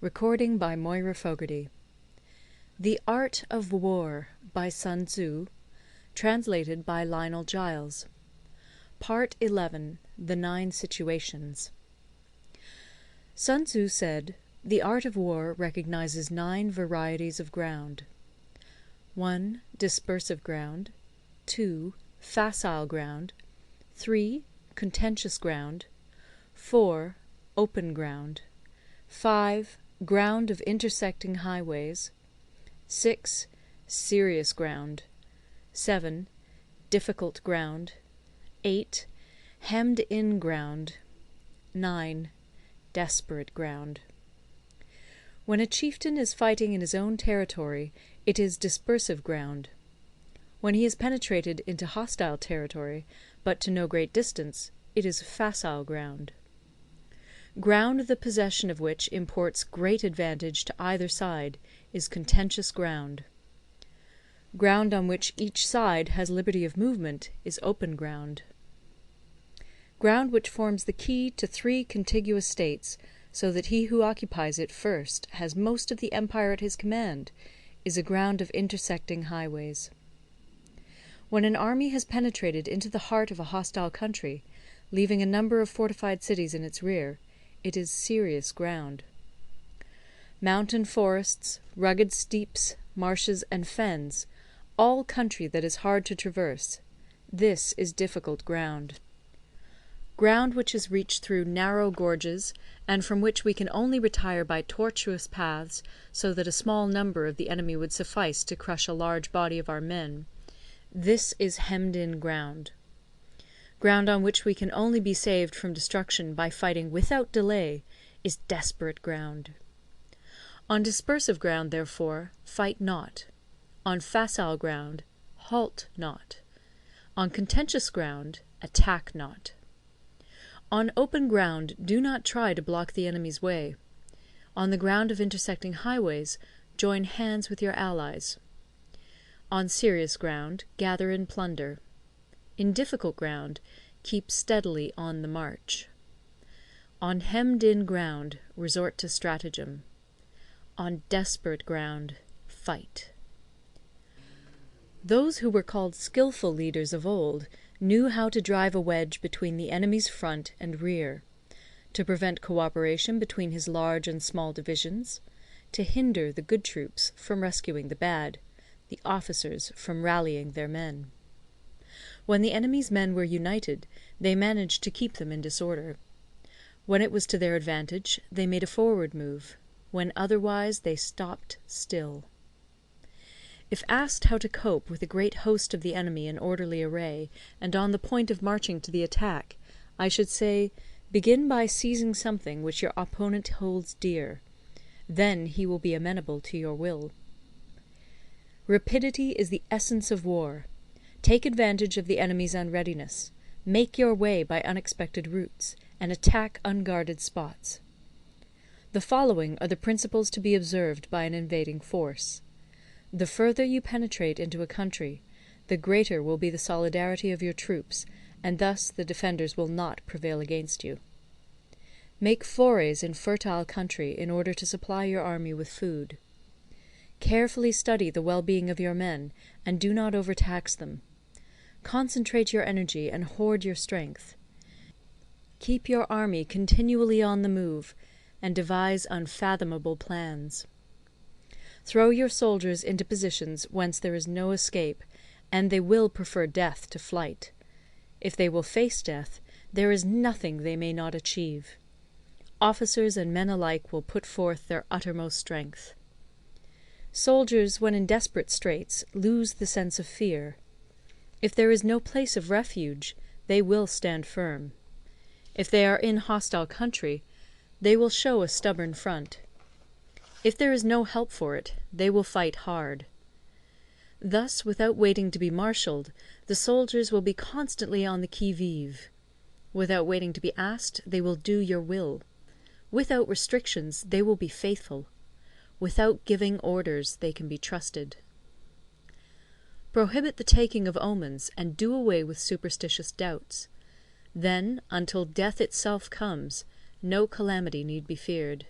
Recording by Moira Fogarty. The Art of War by Sun Tzu, translated by Lionel Giles. Part 11. The 9 Situations. Sun Tzu said, "The art of war recognizes 9 varieties of ground. 1. Dispersive ground. 2. Facile ground. 3. Contentious ground. 4. Open ground. 5. Ground of intersecting highways. 6. Serious ground. 7. Difficult ground. 8. Hemmed-in ground. 9. Desperate ground. When a chieftain is fighting in his own territory, it is dispersive ground. When he has penetrated into hostile territory, but to no great distance, it is facile ground. Ground the possession of which imports great advantage to either side is contentious ground. Ground on which each side has liberty of movement is open ground. Ground which forms the key to 3 contiguous states, so that he who occupies it first has most of the empire at his command, is a ground of intersecting highways. When an army has penetrated into the heart of a hostile country, leaving a number of fortified cities in its rear, it is serious ground. Mountain forests, rugged steeps, marshes, and fens, all country that is hard to traverse, this is difficult ground. Ground which is reached through narrow gorges, and from which we can only retire by tortuous paths, so that a small number of the enemy would suffice to crush a large body of our men, this is hemmed-in ground. Ground on which we can only be saved from destruction by fighting without delay is desperate ground. On dispersive ground, therefore, fight not. On facile ground, halt not. On contentious ground, attack not. On open ground, do not try to block the enemy's way. On the ground of intersecting highways, join hands with your allies. On serious ground, gather in plunder. In difficult ground, keep steadily on the march. On hemmed-in ground, resort to stratagem. On desperate ground, fight. Those who were called skilful leaders of old knew how to drive a wedge between the enemy's front and rear, to prevent cooperation between his large and small divisions, to hinder the good troops from rescuing the bad, the officers from rallying their men. When the enemy's men were united, they managed to keep them in disorder. When it was to their advantage, they made a forward move. When otherwise, they stopped still. If asked how to cope with a great host of the enemy in orderly array, and on the point of marching to the attack, I should say, begin by seizing something which your opponent holds dear. Then he will be amenable to your will. Rapidity is the essence of war. Take advantage of the enemy's unreadiness, make your way by unexpected routes, and attack unguarded spots. The following are the principles to be observed by an invading force. The further you penetrate into a country, the greater will be the solidarity of your troops, and thus the defenders will not prevail against you. Make forays in fertile country in order to supply your army with food. Carefully study the well-being of your men, and do not overtax them. Concentrate your energy and hoard your strength. Keep your army continually on the move, and devise unfathomable plans. Throw your soldiers into positions whence there is no escape, and they will prefer death to flight. If they will face death, there is nothing they may not achieve. Officers and men alike will put forth their uttermost strength. Soldiers, when in desperate straits, lose the sense of fear. If there is no place of refuge, they will stand firm. If they are in hostile country, they will show a stubborn front. If there is no help for it, they will fight hard. Thus, without waiting to be marshalled, the soldiers will be constantly on the qui-vive. Without waiting to be asked, they will do your will. Without restrictions, they will be faithful. Without giving orders, they can be trusted. Prohibit the taking of omens, and do away with superstitious doubts. Then, until death itself comes, no calamity need be feared.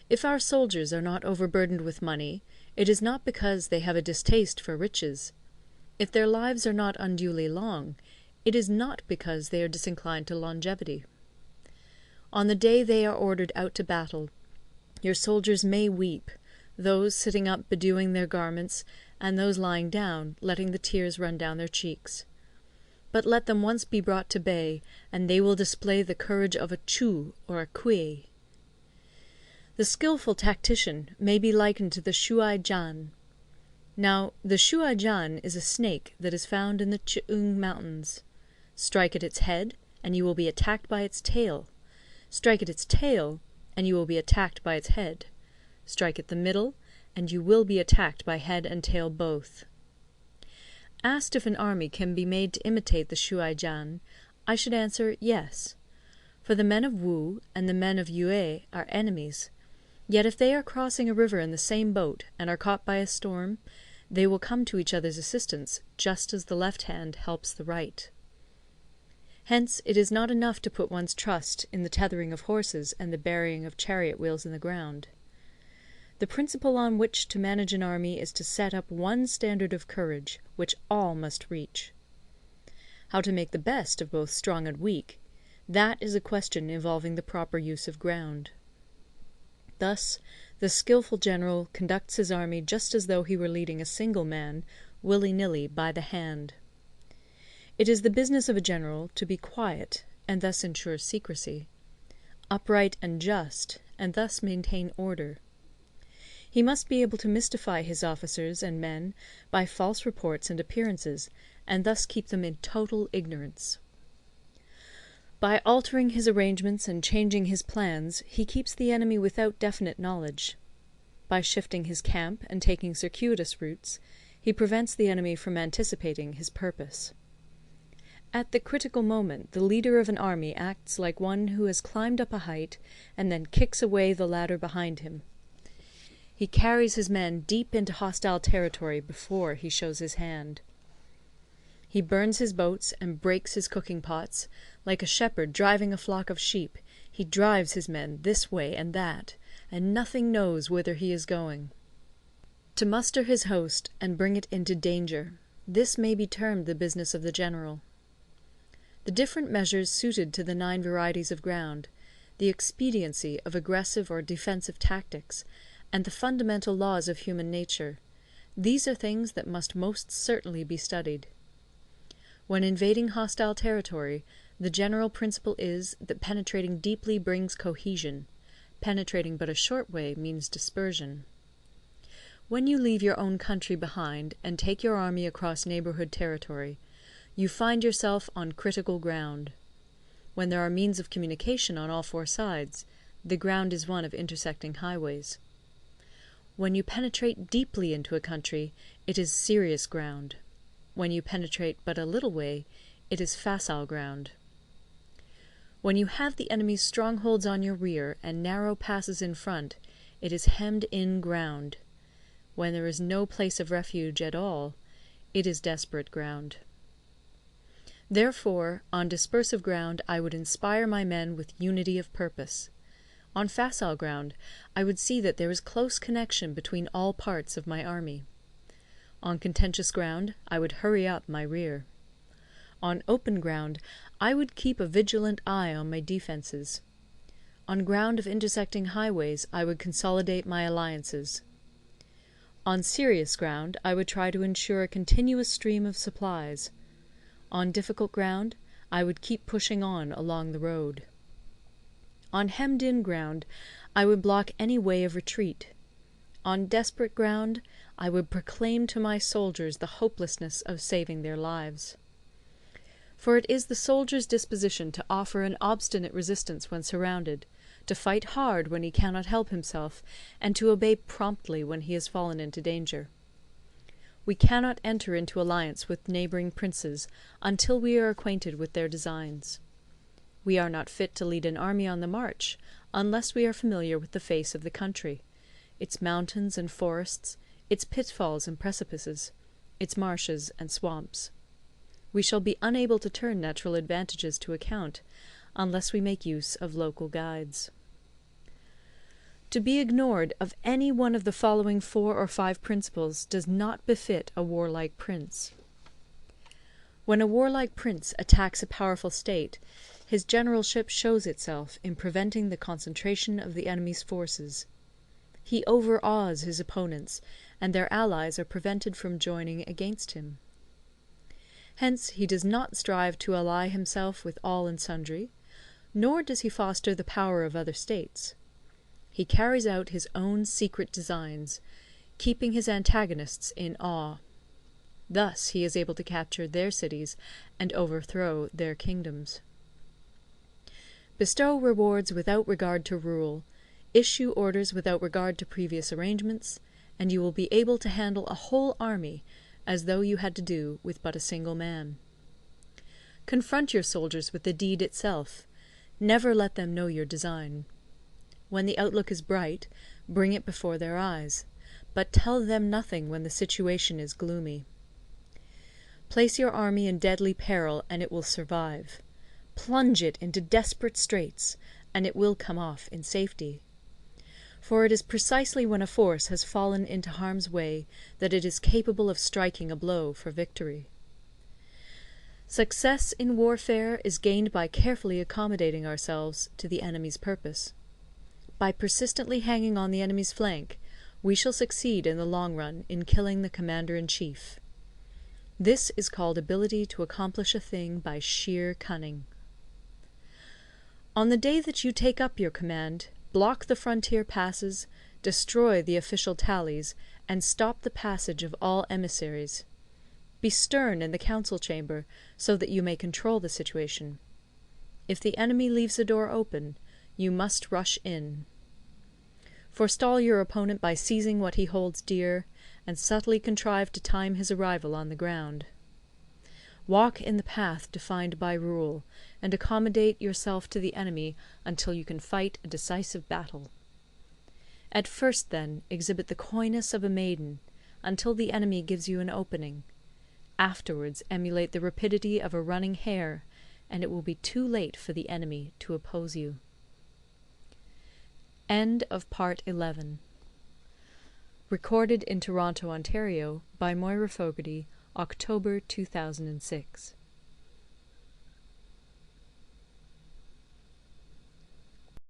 If our soldiers are not overburdened with money, it is not because they have a distaste for riches. If their lives are not unduly long, it is not because they are disinclined to longevity. On the day they are ordered out to battle, your soldiers may weep, those sitting up bedewing their garments, and those lying down, letting the tears run down their cheeks. But let them once be brought to bay, and they will display the courage of a Chu or a Kui. The skilful tactician may be likened to the Shuai Jan. Now, the Shuai Jan is a snake that is found in the Ch'ung Mountains. Strike at its head, and you will be attacked by its tail. Strike at its tail, and you will be attacked by its head. Strike at the middle, and you will be attacked by head and tail both. Asked if an army can be made to imitate the Shuai Jan, I should answer yes. For the men of Wu and the men of Yue are enemies. Yet if they are crossing a river in the same boat, and are caught by a storm, they will come to each other's assistance, just as the left hand helps the right. Hence it is not enough to put one's trust in the tethering of horses and the burying of chariot wheels in the ground. The principle on which to manage an army is to set up one standard of courage, which all must reach. How to make the best of both strong and weak, that is a question involving the proper use of ground. Thus, the skilful general conducts his army just as though he were leading a single man, willy-nilly, by the hand. It is the business of a general to be quiet, and thus ensure secrecy; upright and just, and thus maintain order. He must be able to mystify his officers and men by false reports and appearances, and thus keep them in total ignorance. By altering his arrangements and changing his plans, he keeps the enemy without definite knowledge. By shifting his camp and taking circuitous routes, he prevents the enemy from anticipating his purpose. At the critical moment, the leader of an army acts like one who has climbed up a height and then kicks away the ladder behind him. He carries his men deep into hostile territory before he shows his hand. He burns his boats and breaks his cooking pots. Like a shepherd driving a flock of sheep, he drives his men this way and that, and nothing knows whither he is going. To muster his host and bring it into danger, this may be termed the business of the general. The different measures suited to the 9 varieties of ground, the expediency of aggressive or defensive tactics, and the fundamental laws of human nature, these are things that must most certainly be studied. When invading hostile territory, the general principle is that penetrating deeply brings cohesion; penetrating but a short way means dispersion. When you leave your own country behind and take your army across neighbourhood territory, you find yourself on critical ground. When there are means of communication on all 4 sides, the ground is one of intersecting highways. When you penetrate deeply into a country, it is serious ground. When you penetrate but a little way, it is facile ground. When you have the enemy's strongholds on your rear and narrow passes in front, it is hemmed-in ground. When there is no place of refuge at all, it is desperate ground. Therefore, on dispersive ground I would inspire my men with unity of purpose. On facile ground I would see that there is close connection between all parts of my army. On contentious ground I would hurry up my rear. On open ground I would keep a vigilant eye on my defences. On ground of intersecting highways I would consolidate my alliances. On serious ground I would try to ensure a continuous stream of supplies. On difficult ground I would keep pushing on along the road. On hemmed-in ground I would block any way of retreat. On desperate ground I would proclaim to my soldiers the hopelessness of saving their lives. For it is the soldier's disposition to offer an obstinate resistance when surrounded, to fight hard when he cannot help himself, and to obey promptly when he has fallen into danger. We cannot enter into alliance with neighbouring princes until we are acquainted with their designs. We are not fit to lead an army on the march unless we are familiar with the face of the country, its mountains and forests, its pitfalls and precipices, its marshes and swamps. We shall be unable to turn natural advantages to account unless we make use of local guides. To be ignored of any one of the following 4 or 5 principles does not befit a warlike prince. When a warlike prince attacks a powerful state, his generalship shows itself in preventing the concentration of the enemy's forces. He overawes his opponents, and their allies are prevented from joining against him. Hence he does not strive to ally himself with all and sundry, nor does he foster the power of other states. He carries out his own secret designs, keeping his antagonists in awe. Thus he is able to capture their cities and overthrow their kingdoms. Bestow rewards without regard to rule, issue orders without regard to previous arrangements, and you will be able to handle a whole army as though you had to do with but a single man. Confront your soldiers with the deed itself. Never let them know your design. When the outlook is bright, bring it before their eyes, but tell them nothing when the situation is gloomy. Place your army in deadly peril, and it will survive. Plunge it into desperate straits, and it will come off in safety. For it is precisely when a force has fallen into harm's way that it is capable of striking a blow for victory. Success in warfare is gained by carefully accommodating ourselves to the enemy's purpose. By persistently hanging on the enemy's flank, we shall succeed in the long run in killing the commander-in-chief. This is called ability to accomplish a thing by sheer cunning. On the day that you take up your command, block the frontier passes, destroy the official tallies, and stop the passage of all emissaries. Be stern in the council chamber, so that you may control the situation. If the enemy leaves the door open, you must rush in. Forestall your opponent by seizing what he holds dear, and subtly contrive to time his arrival on the ground. Walk in the path defined by rule, and accommodate yourself to the enemy until you can fight a decisive battle. At first, then, exhibit the coyness of a maiden, until the enemy gives you an opening. Afterwards emulate the rapidity of a running hare, and it will be too late for the enemy to oppose you. End of Part 11. Recorded in Toronto, Ontario by Moira Fogarty, October 2006.